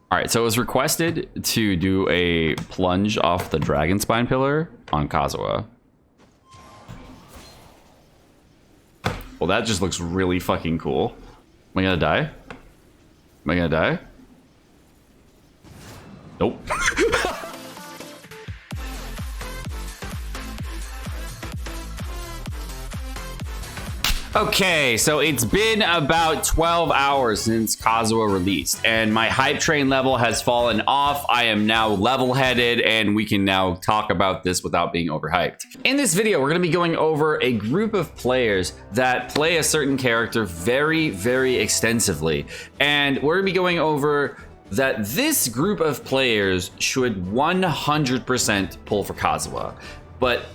All right, so it was requested to do a plunge off the dragon spine pillar on Kazuha. Well, that just looks really fucking cool. Am I gonna die? Am I gonna die? Nope. Okay, so it's been about 12 hours since Kazuha released, and my hype train level has fallen off. I am now level-headed, and we can now talk about this without being overhyped. In this video, we're going to be going over a group of players that play a certain character very, very extensively, and we're going to be going over that this group of players should 100% pull for Kazuha, but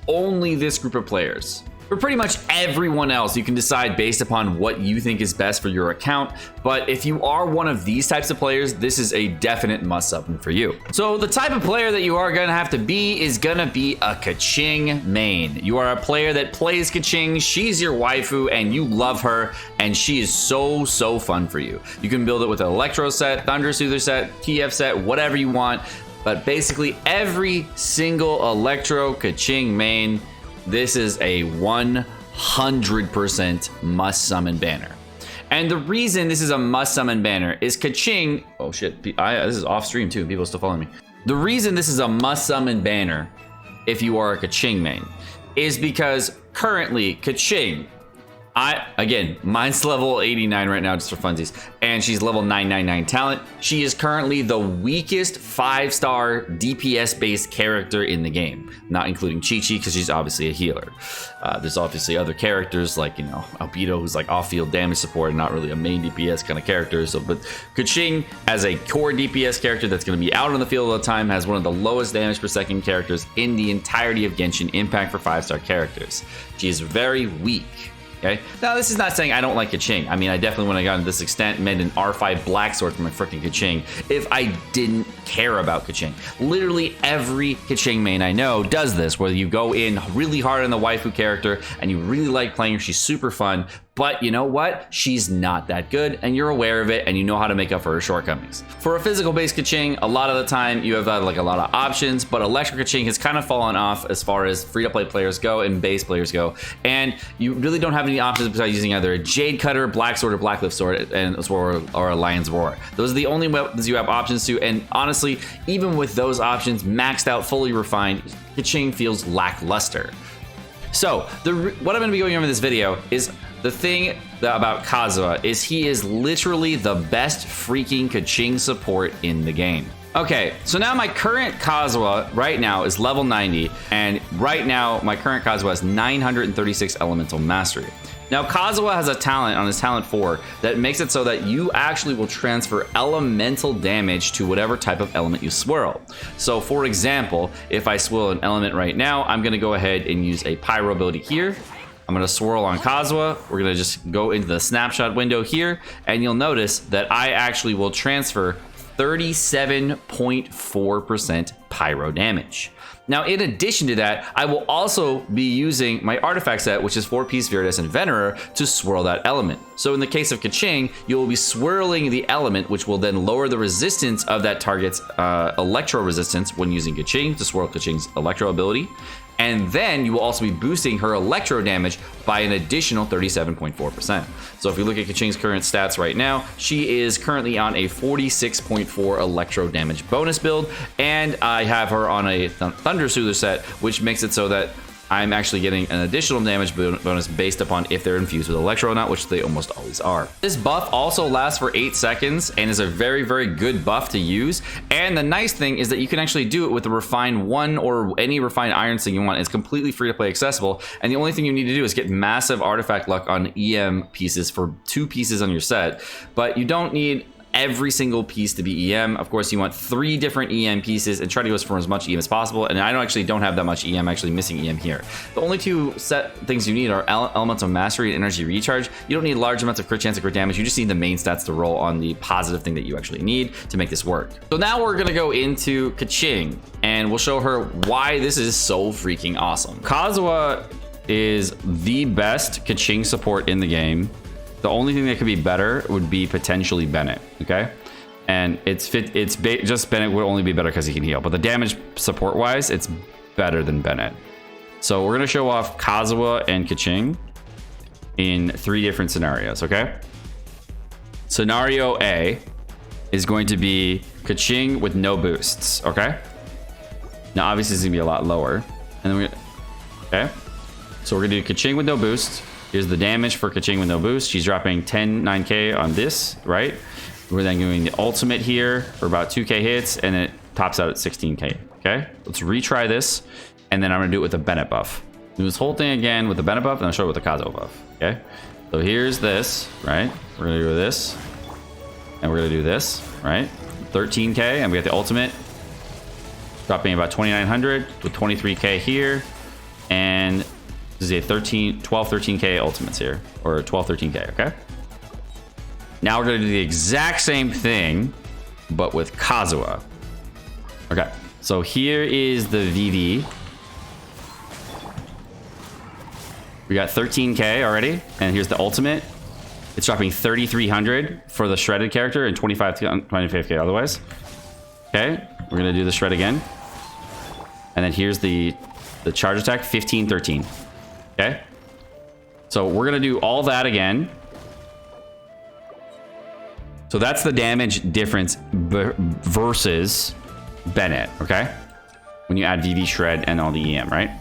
only this group of players. For pretty much everyone else, you can decide based upon what you think is best for your account. But if you are one of these types of players, this is a definite must-up for you. So the type of player that you are gonna have to be is gonna be a Keqing main. You are a player that plays Keqing, she's your waifu, and you love her, and she is so fun for you. You can build it with an Electro set, Thunder Soother set, TF set, whatever you want. But basically every single Electro Keqing main, this is a 100% must summon banner. And the reason this is a must summon banner is Keqing, oh shit, this is off stream too, people are still following me. The reason this is a must summon banner, if you are a Keqing main, is because currently Keqing, again, mine's level 89 right now just for funsies, and she's level 999 talent. She is currently the weakest 5-star DPS based character in the game, not including Chi-Chi because she's obviously a healer. There's obviously other characters like, you know, Albedo, who's like off-field damage support and not really a main DPS kind of character. So, but Keqing as a core DPS character that's going to be out on the field all the time has one of the lowest damage per second characters in the entirety of Genshin Impact for 5-star characters. She is very weak. Okay. Now, this is not saying I don't like Keqing. I mean, I definitely, when I got to this extent, made an R5 black sword for my freaking Keqing if I didn't care about Keqing. Literally every Keqing main I know does this, where you go in really hard on the waifu character and you really like playing her. She's super fun. But you know what? She's not that good, and you're aware of it, and you know how to make up for her shortcomings. For a physical-based Keqing, a lot of the time you have like a lot of options, but Electric Keqing has kind of fallen off as far as free-to-play players go and base players go, and you really don't have any options besides using either a Jade Cutter, Black Sword, or Blacklift Sword, or a Lion's Roar. Those are the only weapons you have options to, and honestly, even with those options maxed out, fully refined, Keqing feels lackluster. So, what I'm going to be going over in this video is the thing about Kazuha is he is literally the best freaking Keqing support in the game. Okay, so now my current Kazuha right now is level 90, and right now my current Kazuha has 936 elemental mastery. Now Kazuha has a talent on his talent 4 that makes it so that you actually will transfer elemental damage to whatever type of element you swirl. So for example, if I swirl an element right now, I'm gonna go ahead and use a pyro ability here. I'm gonna swirl on Kazuha. We're gonna just go into the snapshot window here, and you'll notice that I actually will transfer 37.4% pyro damage. Now, in addition to that, I will also be using my artifact set, which is 4-piece Viridescent Venerer, to swirl that element. So in the case of Keqing, you will be swirling the element, which will then lower the resistance of that target's electro resistance when using Keqing to swirl Keqing's electro ability. And then you will also be boosting her electro damage by an additional 37.4%. So if you look at Keqing's current stats right now, she is currently on a 46.4 electro damage bonus build, and I have her on a Thunder Soother set, which makes it so that I'm actually getting an additional damage bonus based upon if they're infused with Electro or not, which they almost always are. This buff also lasts for 8 seconds and is a very, very good buff to use. And the nice thing is that you can actually do it with the Refined 1 or any Refined Iron thing you want. It's completely free to play accessible. And the only thing you need to do is get massive artifact luck on EM pieces for 2 pieces on your set. But you don't need every single piece to be EM. Of course, you want 3 different EM pieces and try to go for as much EM as possible. And I don't have that much EM, actually missing EM here. The only 2 set things you need are Elements of Mastery and Energy Recharge. You don't need large amounts of crit chance and crit damage. You just need the main stats to roll on the positive thing that you actually need to make this work. So now we're gonna go into Keqing and we'll show her why this is so freaking awesome. Kazuha is the best Keqing support in the game. The only thing that could be better would be potentially Bennett, okay? And just Bennett would only be better because he can heal. But the damage support wise, it's better than Bennett. So we're gonna show off Kazuha and Keqing in 3 different scenarios, okay? Scenario A is going to be Keqing with no boosts, okay? Now obviously it's gonna be a lot lower. And then okay? So we're gonna do Keqing with no boost. Here's the damage for Keqing with no boost. She's dropping 9k on this, right? We're then doing the ultimate here for about 2k hits, and it tops out at 16k, okay? Let's retry this, and then I'm gonna do it with a Bennett buff. Do this whole thing again with the Bennett buff, and I'll show it with the Kazuha buff, okay? So here's this, right? We're gonna do this, and we're gonna do this, right? 13k, and we got the ultimate, dropping about 2900 with 23k here, and this is a 13k ultimates here, or 13k, okay? Now we're gonna do the exact same thing, but with Kazuha. Okay, so here is the VV. We got 13k already, and here's the ultimate. It's dropping 3,300 for the shredded character and 25k otherwise. Okay, we're gonna do the shred again. And then here's the charge attack, 1513. Okay, so we're gonna do all that again. So that's the damage difference versus Bennett, okay? When you add VV shred and all the EM, right?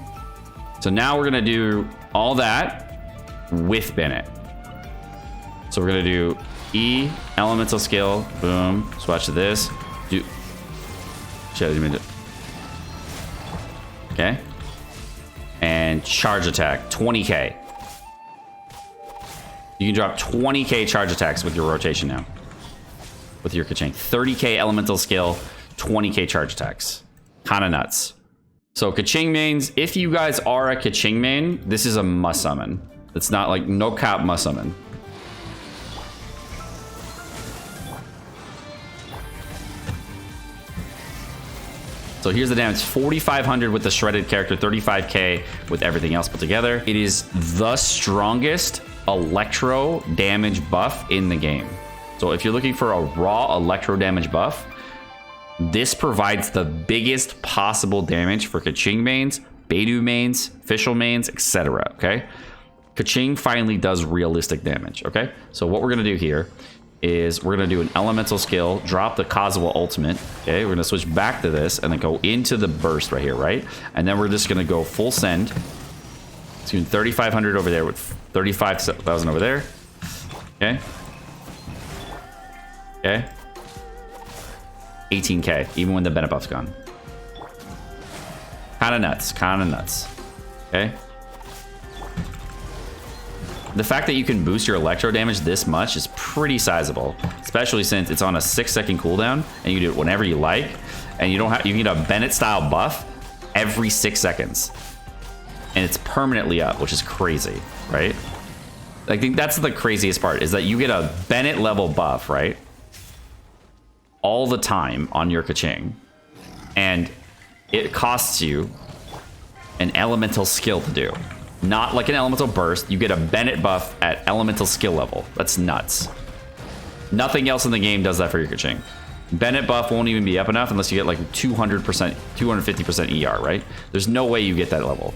So now we're gonna do all that with Bennett. So we're gonna do E, elemental skill, boom, swatch to this, do, okay? And charge attack, 20k. You can drop 20k charge attacks with your rotation now. With your Keqing. 30k elemental skill, 20k charge attacks. Kind of nuts. So Keqing mains, if you guys are a Keqing main, this is a must summon. It's not like no cap must summon. So here's the damage, 4,500 with the shredded character, 35k with everything else put together. It is the strongest electro damage buff in the game. So if you're looking for a raw electro damage buff, this provides the biggest possible damage for Keqing mains, Beidou mains, official mains, etc. Okay, Keqing finally does realistic damage. Okay, so what we're gonna do here is we're gonna do an elemental skill, drop the Kazuha ultimate. Okay, we're gonna switch back to this and then go into the burst right here, right? And then we're just gonna go full send. It's doing 3,500 over there with 35,000 over there. Okay. Okay. 18k, even when the Bennett buff's gone. Kind of nuts, kind of nuts. Okay. The fact that you can boost your electro damage this much is pretty sizable, especially since it's on a 6-second cooldown and you can do it whenever you like, and you don't have, you get a Bennett style buff every 6 seconds, and it's permanently up, which is crazy, right? I think that's the craziest part, is that you get a Bennett level buff, right? All the time on your Keqing, and it costs you an elemental skill to do. Not like an elemental burst. You get a Bennett buff at elemental skill level. That's nuts. Nothing else in the game does that for your Keqing. Bennett buff won't even be up enough unless you get like 200%, 250% ER, right? There's no way you get that level.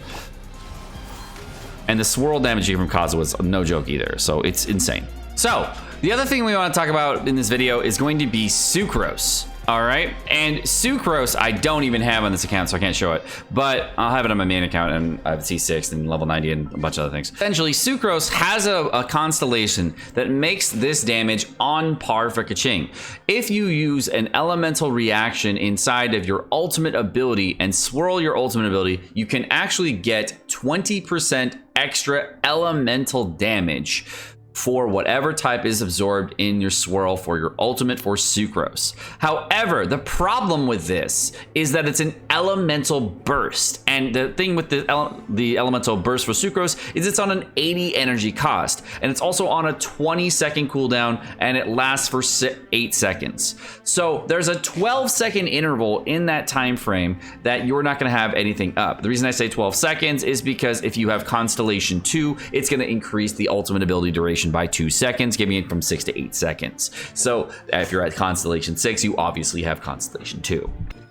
And the swirl damage you get from Kazuha is no joke either, so it's insane. So, the other thing we want to talk about in this video is going to be Sucrose. All right, and Sucrose I don't even have on this account, so I can't show it, but I'll have it on my main account, and I have C6 and level 90 and a bunch of other things. Essentially, Sucrose has a constellation that makes this damage on par for Keqing. If you use an elemental reaction inside of your ultimate ability and swirl your ultimate ability, you can actually get 20% extra elemental damage for whatever type is absorbed in your swirl for your ultimate for Sucrose. However, the problem with this is that it's an elemental burst. And the thing with the elemental burst for Sucrose is it's on an 80 energy cost. And it's also on a 20-second cooldown, and it lasts for 8 seconds. So there's a 12-second interval in that time frame that you're not gonna have anything up. The reason I say 12 seconds is because if you have Constellation 2, it's gonna increase the ultimate ability duration duration by 2 seconds, giving it from 6 to 8 seconds. So if you're at Constellation 6, you obviously have Constellation 2.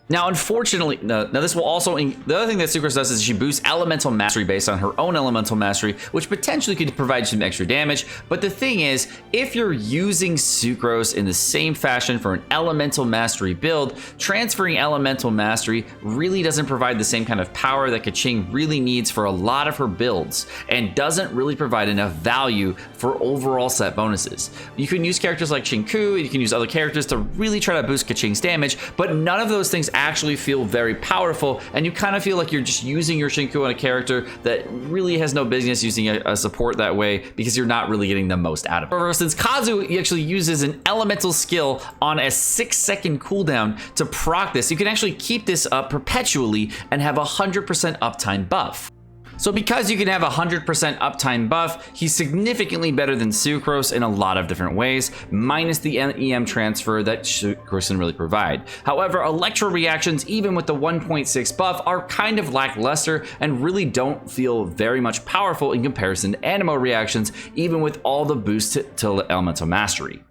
Now, unfortunately, now this will also, the other thing that Sucrose does is she boosts elemental mastery based on her own elemental mastery, which potentially could provide some extra damage. But the thing is, if you're using Sucrose in the same fashion for an elemental mastery build, transferring elemental mastery really doesn't provide the same kind of power that Keqing really needs for a lot of her builds, and doesn't really provide enough value for overall set bonuses. You can use characters like Xingqiu, you can use other characters to really try to boost Keqing's damage, but none of those things actually feel very powerful, and you kind of feel like you're just using your Xingqiu on a character that really has no business using a support that way, because you're not really getting the most out of it. However, since Kazuha actually uses an elemental skill on a 6-second cooldown to proc this, you can actually keep this up perpetually and have a 100% uptime buff. So because you can have a 100% uptime buff, he's significantly better than Sucrose in a lot of different ways, minus the EM transfer that Sucrose can really provide. However, Electro reactions, even with the 1.6 buff, are kind of lackluster and really don't feel very much powerful in comparison to Animo reactions, even with all the boosts to Elemental Mastery.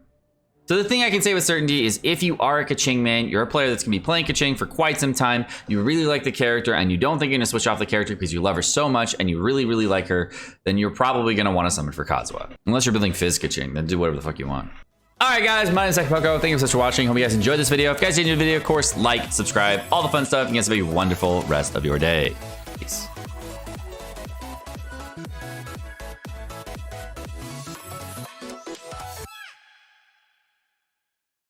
So the thing I can say with certainty is if you are a Keqing man, you're a player that's going to be playing Keqing for quite some time, you really like the character, and you don't think you're going to switch off the character because you love her so much and you really, really like her, then you're probably going to want to summon for Kazuha. Unless you're building Fizz Keqing, then do whatever the fuck you want. Alright guys, my name is Sekapoko. Thank you so much for watching. Hope you guys enjoyed this video. If you guys enjoyed the video, of course, like, subscribe, all the fun stuff. You guys have a wonderful rest of your day. Peace.